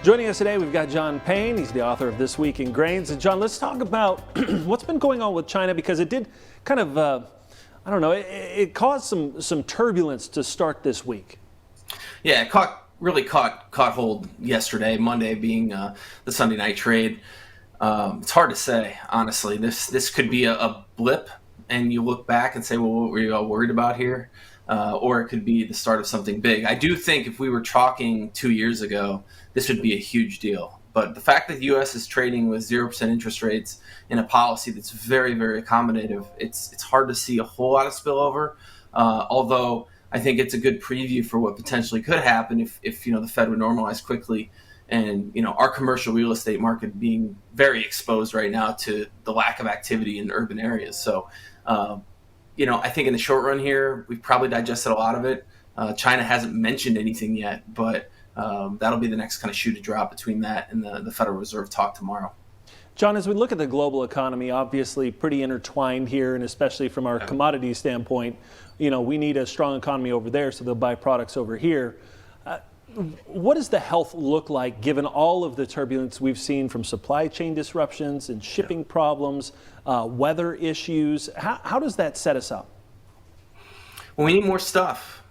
Joining us today, we've got John Payne. He's the author of This Week in Grains. And John, let's talk about what's been going on with China, because it did kind of, I don't know, it caused some turbulence to start this week. Yeah, it really caught hold yesterday, Monday being the Sunday night trade. It's hard to say, honestly. This could be a blip, and you look back and say, well, what were you all worried about here? Or it could be the start of something big. I do think if we were talking 2 years ago, this would be a huge deal. But the fact that the U.S. is trading with 0% interest rates in a policy that's very, very accommodative, it's hard to see a whole lot of spillover. Although I think it's a good preview for what potentially could happen if the Fed would normalize quickly. And our commercial real estate market being very exposed right now to the lack of activity in urban areas. So, I think in the short run here, we've probably digested a lot of it. China hasn't mentioned anything yet, but that'll be the next kind of shoe to drop between that and the Federal Reserve talk tomorrow. John, as we look at the global economy, obviously pretty intertwined here, and especially from our commodity standpoint, we need a strong economy over there, so they'll buy products over here. What does the health look like given all of the turbulence we've seen from supply chain disruptions and shipping problems, weather issues? How does that set us up? Well, we need more stuff.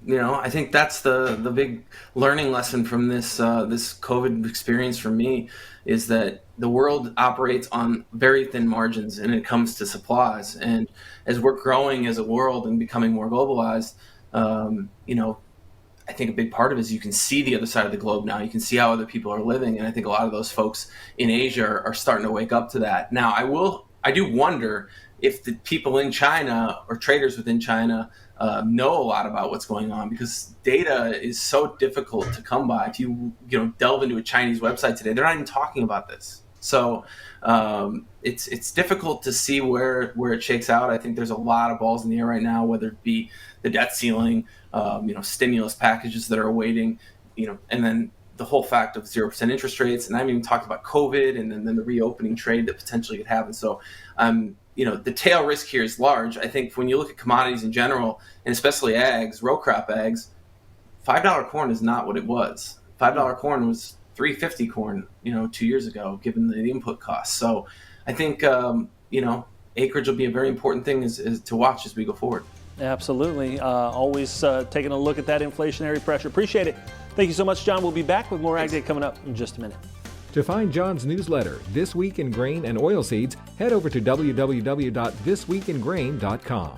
I think that's the big learning lesson from this COVID experience for me, is that the world operates on very thin margins when it comes to supplies. And as we're growing as a world and becoming more globalized, I think a big part of it is you can see the other side of the globe now. You can see how other people are living. And I think a lot of those folks in Asia are starting to wake up to that. Now, I do wonder if the people in China or traders within China know a lot about what's going on, because data is so difficult to come by. If you delve into a Chinese website today, they're not even talking about this. So it's difficult to see where it shakes out. I think there's a lot of balls in the air right now, whether it be the debt ceiling, stimulus packages that are awaiting, and then the whole fact of 0% interest rates. And I haven't even talked about COVID and then the reopening trade that potentially could happen. So, the tail risk here is large. I think when you look at commodities in general, and especially ags, row crop ags, $5 corn is not what it was. $5 corn was $3.50 corn, 2 years ago, given the input costs. So I think, acreage will be a very important thing is to watch as we go forward. Absolutely. Always taking a look at that inflationary pressure. Appreciate it. Thank you so much, John. We'll be back with more Ag Day coming up in just a minute. To find John's newsletter, This Week in Grain and Oilseeds, head over to www.thisweekingrain.com.